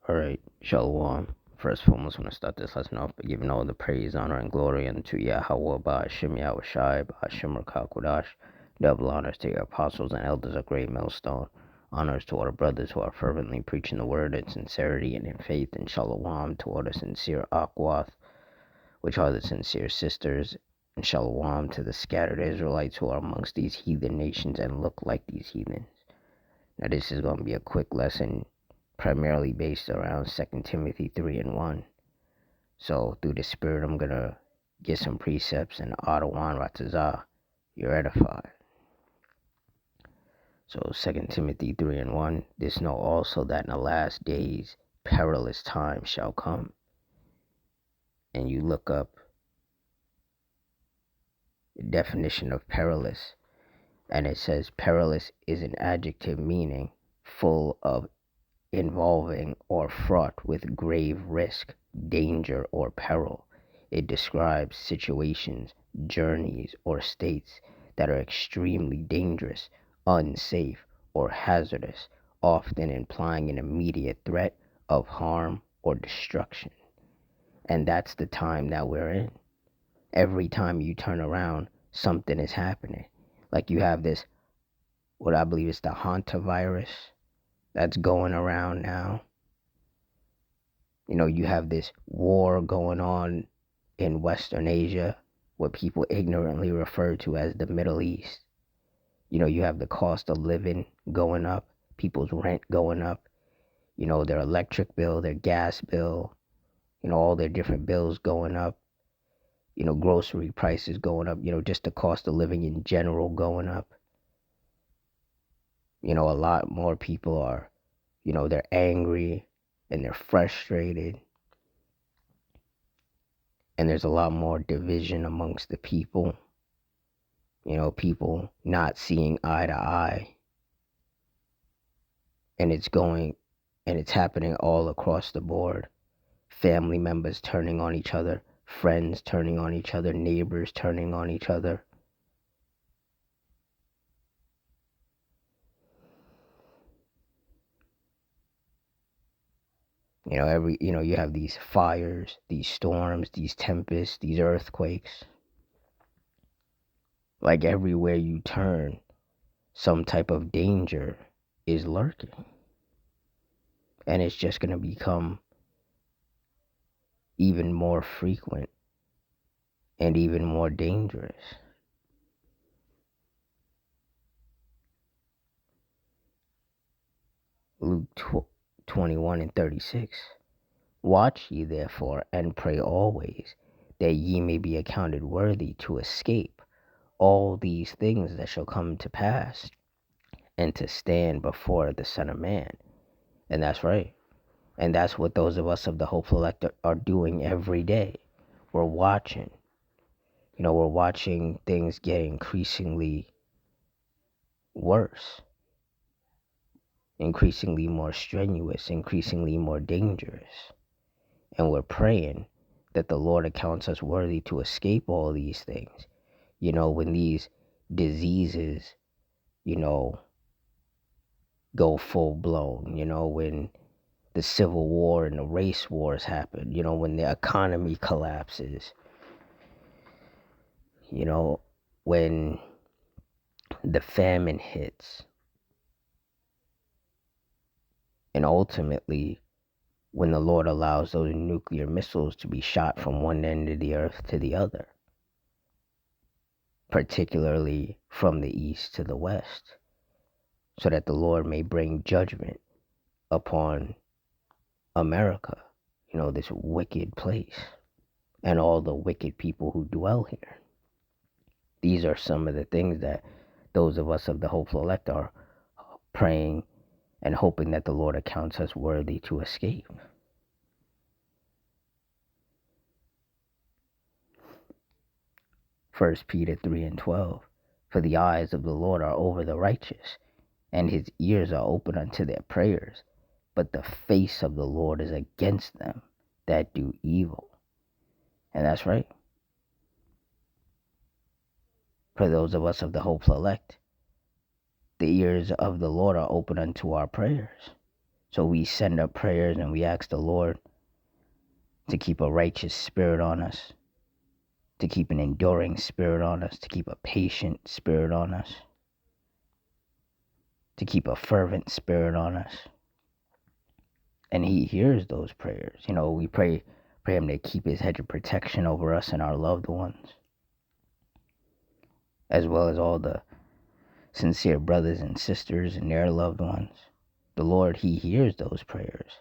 Alright, Shalom. First and foremost, I want to start this lesson off by giving all the praise, honor, and glory unto Yahweh, Ba'ashem Yahushai, Ba'ashem Rakakwadash. Double honors to your apostles and elders of Great Millstone. Honors to all the brothers who are fervently preaching the word in sincerity and in faith. And Shalom to all the sincere Akwath, which are the sincere sisters. And Shalom to the scattered Israelites who are amongst these heathen nations and look like these heathens. Now, this is going to be a quick lesson, primarily based around 2 Timothy 3 and 1. So, through the Spirit, I'm going to get some precepts, and Adawan Ratazah, you're edified. So, 2 Timothy 3 and 1, this know also that in the last days perilous times shall come. And you look up the definition of perilous, and it says perilous is an adjective meaning full of, involving, or fraught with grave risk, danger, or peril. It describes situations, journeys, or states that are extremely dangerous, unsafe, or hazardous, often implying an immediate threat of harm or destruction. And that's the time that we're in. Every time you turn around, something is happening. Like you have this, what I believe is the hantavirus that's going around now. You know, you have this war going on in Western Asia, what people ignorantly refer to as the Middle East. You know, you have the cost of living going up, people's rent going up, you know, their electric bill, their gas bill, you know, all their different bills going up, you know, grocery prices going up, you know, just the cost of living in general going up. You know, a lot more people are, you know, they're angry and they're frustrated. And there's a lot more division amongst the people. You know, people not seeing eye to eye. And it's happening all across the board. Family members turning on each other, friends turning on each other, neighbors turning on each other. You know, you have these fires, these storms, these tempests, these earthquakes. Like everywhere you turn, some type of danger is lurking. And it's just going to become even more frequent and even more dangerous. Luke 21 and 36. Watch ye therefore, and pray always, that ye may be accounted worthy to escape all these things that shall come to pass, and to stand before the Son of Man. And that's right. And that's what those of us of the Hopeful Elect are doing every day. We're watching. You know, we're watching things get increasingly worse, increasingly more strenuous, increasingly more dangerous. And we're praying that the Lord accounts us worthy to escape all these things. You know, when these diseases, you know, go full blown, you know, when the civil war and the race wars happen, you know, when the economy collapses, you know, when the famine hits, and ultimately when the Lord allows those nuclear missiles to be shot from one end of the earth to the other, particularly from the east to the west, so that the Lord may bring judgment upon America, you know, this wicked place, and all the wicked people who dwell here. These are some of the things that those of us of the Hopeful Elect are praying and hoping that the Lord accounts us worthy to escape. First Peter 3 and 12. For the eyes of the Lord are over the righteous, and his ears are open unto their prayers. But the face of the Lord is against them that do evil. And that's right. For those of us of the Hopeful Elect, the ears of the Lord are open unto our prayers. So we send up prayers and we ask the Lord to keep a righteous spirit on us, to keep an enduring spirit on us, to keep a patient spirit on us, to keep a fervent spirit on us. And he hears those prayers. We pray him to keep his hedge of protection over us and our loved ones, as well as all the sincere brothers and sisters and their loved ones. The Lord, he hears those prayers.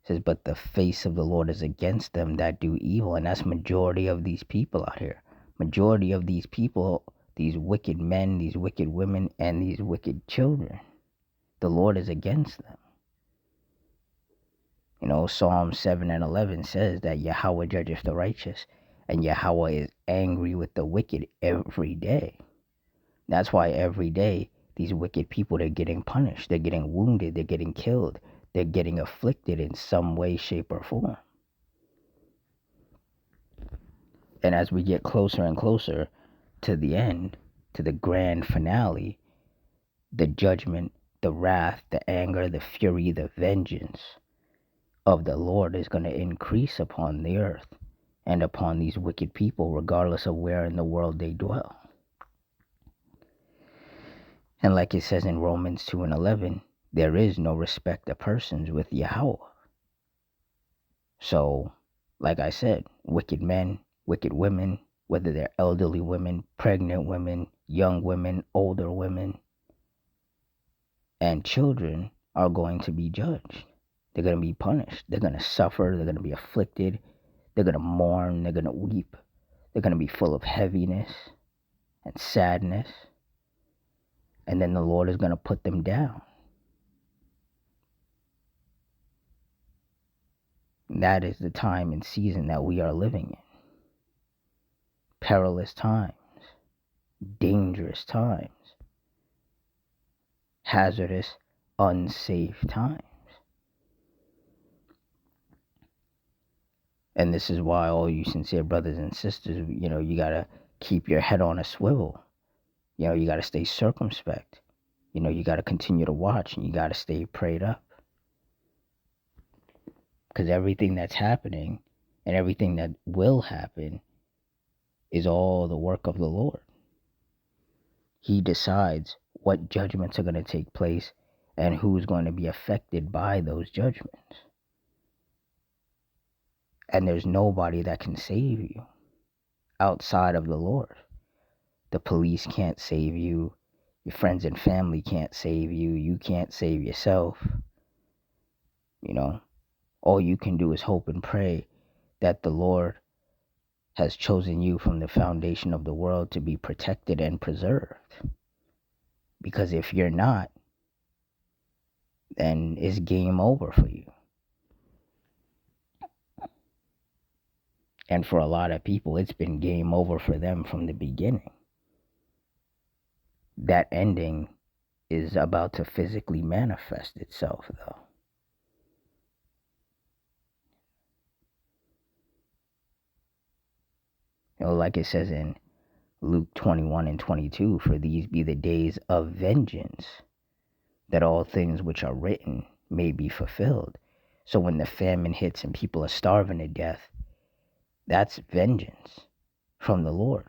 It says, but the face of the Lord is against them that do evil. And that's majority of these people out here. Majority of these people, these wicked men, these wicked women, and these wicked children. The Lord is against them. Psalm 7 and 11 says that Yahweh judgeth the righteous, and Yahweh is angry with the wicked every day. That's why every day these wicked people, they're getting punished, they're getting wounded, they're getting killed, they're getting afflicted in some way, shape, or form. And as we get closer and closer to the end, to the grand finale, the judgment, the wrath, the anger, the fury, the vengeance of the Lord is going to increase upon the earth and upon these wicked people, regardless of where in the world they dwell. And like it says in Romans 2 and 11, there is no respect of persons with Yahweh. So, like I said, wicked men, wicked women, whether they're elderly women, pregnant women, young women, older women, and children are going to be judged. They're going to be punished. They're going to suffer. They're going to be afflicted. They're going to mourn. They're going to weep. They're going to be full of heaviness and sadness. And then the Lord is going to put them down. That is the time and season that we are living in. Perilous times, dangerous times, hazardous, unsafe times. And this is why all you sincere brothers and sisters, you got to keep your head on a swivel. You got to stay circumspect. You got to continue to watch, and you got to stay prayed up. Because everything that's happening and everything that will happen is all the work of the Lord. He decides what judgments are going to take place and who's going to be affected by those judgments. And there's nobody that can save you outside of the Lord. The police can't save you. Your friends and family can't save you. You can't save yourself. All you can do is hope and pray that the Lord has chosen you from the foundation of the world to be protected and preserved. Because if you're not, then it's game over for you. And for a lot of people, it's been game over for them from the beginning. That ending is about to physically manifest itself, though. Like it says in Luke 21 and 22, for these be the days of vengeance, that all things which are written may be fulfilled. So when the famine hits and people are starving to death, that's vengeance from the Lord.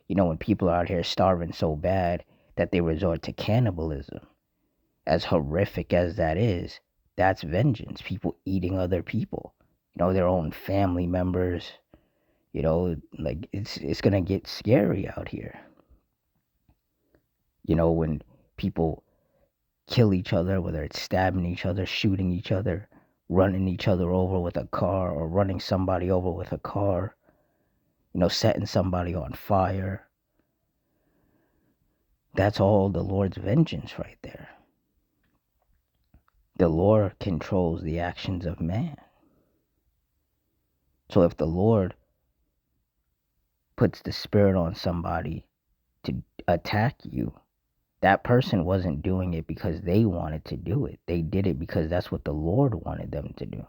When people are out here starving so bad that they resort to cannibalism, as horrific as that is, that's vengeance. People eating other people, their own family members. Like it's gonna get scary out here. When people kill each other, whether it's stabbing each other, shooting each other, running each other over with a car, or running somebody over with a car, setting somebody on fire. That's all the Lord's vengeance right there. The Lord controls the actions of man. So if the Lord puts the spirit on somebody to attack you, that person wasn't doing it because they wanted to do it. They did it because that's what the Lord wanted them to do.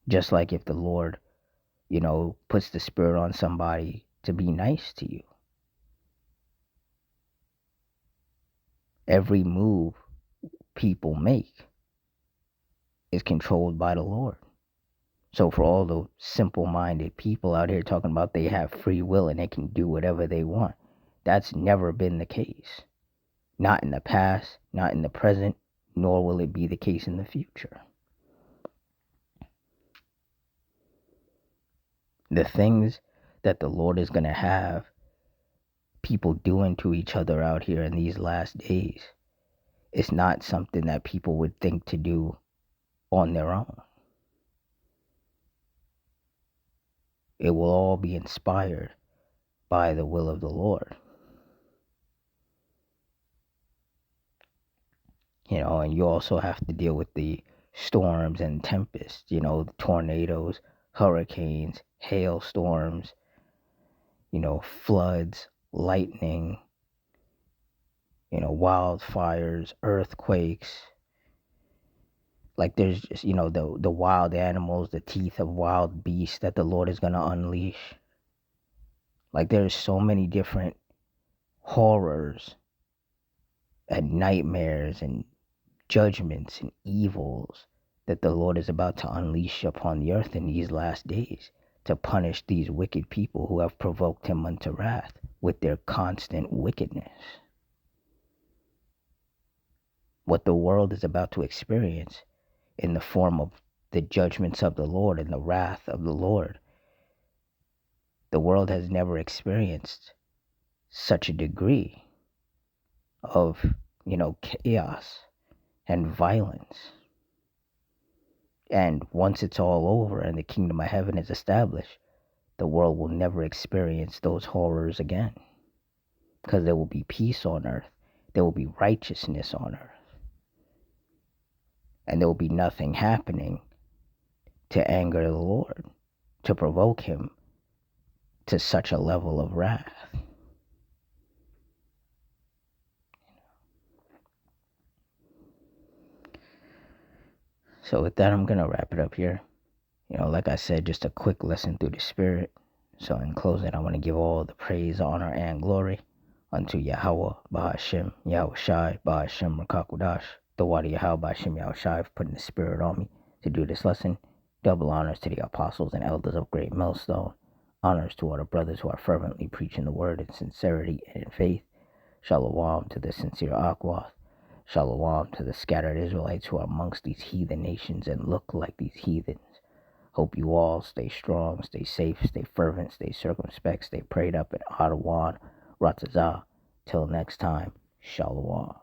Just like if the Lord, puts the spirit on somebody to be nice to you. Every move people make is controlled by the Lord. So for all the simple-minded people out here talking about they have free will and they can do whatever they want, that's never been the case. Not in the past, not in the present, nor will it be the case in the future. The things that the Lord is going to have people doing to each other out here in these last days, it's not something that people would think to do on their own. It will all be inspired by the will of the Lord. And you also have to deal with the storms and tempests, the tornadoes, hurricanes, hailstorms, floods, lightning, wildfires, earthquakes. Like there's just, the wild animals, the teeth of wild beasts that the Lord is going to unleash. Like there's so many different horrors and nightmares and judgments and evils that the Lord is about to unleash upon the earth in these last days to punish these wicked people who have provoked him unto wrath with their constant wickedness. What the world is about to experience in the form of the judgments of the Lord and the wrath of the Lord, the world has never experienced such a degree of, chaos and violence. And once it's all over and the kingdom of heaven is established, the world will never experience those horrors again. Because there will be peace on earth. There will be righteousness on earth. And there will be nothing happening to anger the Lord, to provoke him to such a level of wrath. So with that, I'm going to wrap it up here. Like I said, just a quick lesson through the Spirit. So in closing, I want to give all the praise, honor, and glory unto Yahweh, Bahashem, Yahweh Shai, Bahashem, Rakakudash, the Wadi Yahweh, Bahashem, Yahweh Shai, for putting the Spirit on me to do this lesson. Double honors to the apostles and elders of Great Millstone. Honors to all the brothers who are fervently preaching the word in sincerity and in faith. Shalom to the sincere Akwath. Shalom to the scattered Israelites who are amongst these heathen nations and look like these heathens. Hope you all stay strong, stay safe, stay fervent, stay circumspect, stay prayed up, and Adawan, Ratazah. Till next time, Shalom.